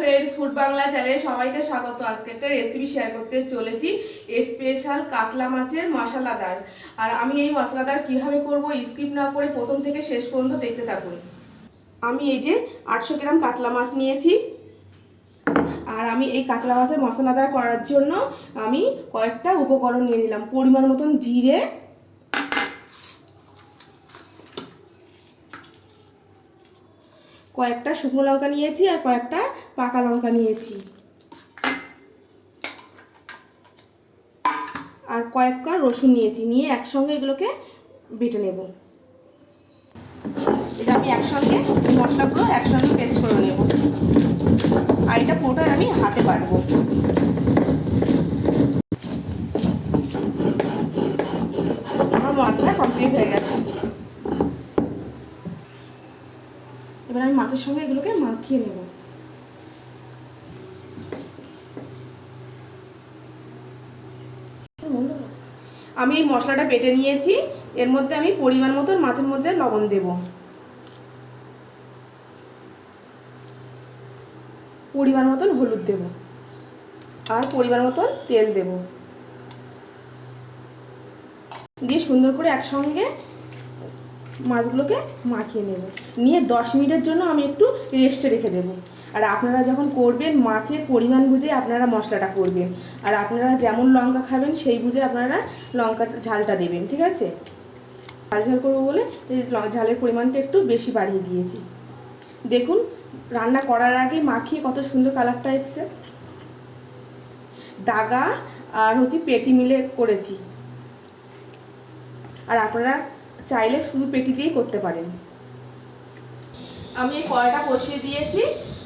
Friends, food Bangla চ্যানেলে সবাইকে স্বাগত। আজকে একটা রেসিপি শেয়ার করতে চলেছি, স্পেশাল কাতলা মাছের মশলাদার। আর আমি এই মশলাদার কিভাবে করব স্কিপ না করে প্রথম থেকে শেষ পর্যন্ত দেখতে থাকুন। আমি এই যে 800 গ্রাম কাতলা মাছ নিয়েছি। আর আমি এই কাতলা মাছের মশলাদার করার জন্য আমি কয়েকটা উপকরণ নিয়ে নিলাম। পরিমাণ মতন জিরে, কয়েকটা শুকনো লঙ্কা নিয়েছি আর কয়েকটা পাকা লঙ্কা নিয়েছি, আর কয়েকটা রসুন নিয়েছি। নিয়ে একসঙ্গে এগুলোকে বেটে নেব। এটা আমি একসঙ্গে মশলাগুলো একসঙ্গে পেস্ট করে নেব। আর এটা পুরোটাই আমি হাতে বাটবো। আমার মশলা কমপ্লিট হয়ে গেছে। এবার আমি মাছের সঙ্গে এগুলোকে মাখিয়ে নেব। আমি এই মশলাটা বেটে নিয়েছি। এর মধ্যে আমি পরিমাণ মতন মাছের মধ্যে লবণ দেব, পরিমাণ মতন হলুদ দেব, আর পরিমাণ মতন তেল দেব। দিয়ে সুন্দর করে একসঙ্গে মাছগুলোকে মাখিয়ে নেব। নিয়ে 10 মিনিটের জন্য আমি একটু রেস্টে রেখে দেব। আর আপনারা যখন করবেন মাছের পরিমাণ বুঝে আপনারা মশলাটা করবেন। আর আপনারা যেমন লঙ্কা খাবেন সেই বুঝে আপনারা লঙ্কার ঝালটা দেবেন, ঠিক আছে? ঝাল করবো বলে ঝালের পরিমাণটা একটু বেশি বাড়িয়ে দিয়েছি। দেখুন, রান্না করার আগে মাখিয়ে কত সুন্দর কালারটা এসছে। দাগা আর পেটি মিলে করেছি। আর আপনারা চাইলে শুধু পেটি দিয়েই করতে পারেন। আমি এই কড়াটা বসিয়ে দিয়েছি।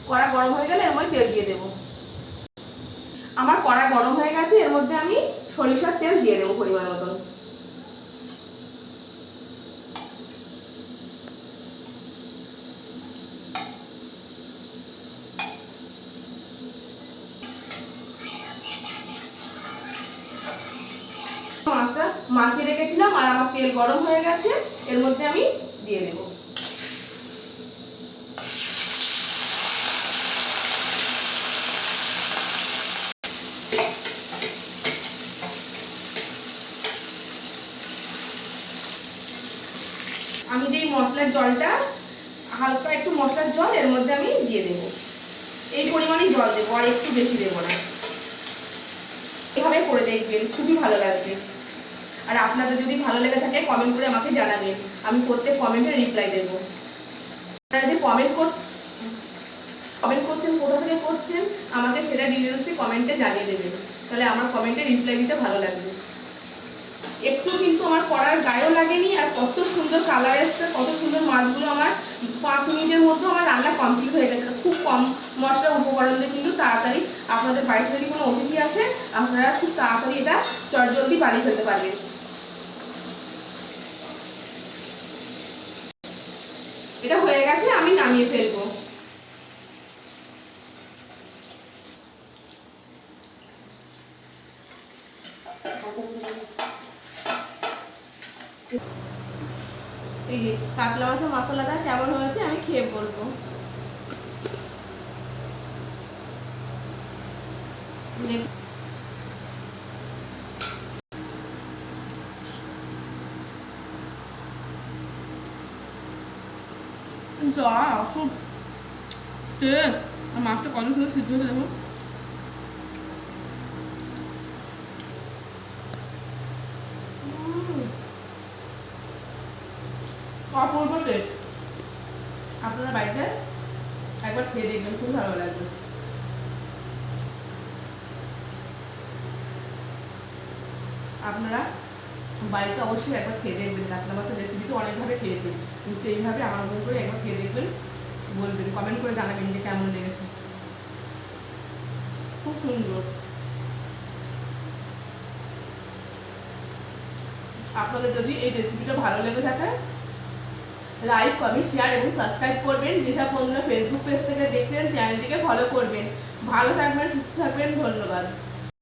কড়া গরম হয়ে গেলে এর মধ্যে তেল দিয়ে দেব। আমার কড়া গরম হয়ে গেছে। এর মধ্যে আমি সরিষার তেল দিয়ে দেবো পরিমাণ মতন। মাছটা মাখিয়ে রেখেছিলাম আর আমার তেল গরম হয়ে গেছে। এর মধ্যে আমি দিয়ে দেব। আমি যে মশলার জলটা, হালকা একটু মশলার জল এর মধ্যে আমি দিয়ে দেব। এই পরিমাণেই জল দেবো, আর একটু বেশি দেবো না। এভাবে করে দেখবেন, খুবই ভালো লাগবে। আর আপনাদের যদি ভালো লেগে থাকে কমেন্ট করে আমাকে জানাবেন। আমি প্রত্যেক কমেন্টে রিপ্লাই দেবো। আপনারা যে কমেন্ট করছেন, কোথা থেকে করছেন আমাকে সেটা ডিটেলসে কমেন্টে জানিয়ে দেবেন। তাহলে আমার কমেন্টে রিপ্লাই দিতে ভালো লাগবে। একটু কিন্তু আমার করার গায়েও লাগেনি। আর কত সুন্দর কালার এসছে, কত সুন্দর মাছগুলো আমার 5 মিনিটের মধ্যে আমার রান্না কমপ্লিট হয়ে গেছে। খুব কম মশলা উপকরণ দিয়ে কিন্তু তাড়াতাড়ি আপনাদের বাড়িতে যদি কোনো অতিথি আসে আপনারা খুব তাড়াতাড়ি এটা চটজলদি বানিয়ে ফেলতে পারবেন। এটা হয়ে গেছে, আমি নামিয়ে ফেলবো। এই যে কাতলা মাছের মশলাটা কেমন হয়েছে আমি খেয়ে বলবো। খুব টেস্ট। আর মাছটা কত সুন্দর সিদ্ধ হয়েছে দেখুন। অপূর্ব টেস্ট। আপনারা বাড়িতে একবার খেয়ে দেখবেন, খুব ভালো লাগবে। আপনারা বাড়িতে অবশ্যই একবার খেয়ে দেখবেন। কাতলা মাছের রেসিপি তো অনেকভাবে খেয়েছেন, কিন্তু এইভাবে আমার মতো করে একবার খেয়ে দেখবেন, বলবেন, কমেন্ট করে জানাবেন যে কেমন লেগেছে। খুব সুন্দর। আপনাদের যদি এই রেসিপিটা ভালো লেগে থাকে লাইক, কমেন্ট, শেয়ার এবং সাবস্ক্রাইব করবেন। যেসব বন্ধুরা ফেসবুক পেজ থেকে দেখতেন চ্যানেলটিকে ফলো করবেন। ভালো থাকবেন, সুস্থ থাকবেন। ধন্যবাদ।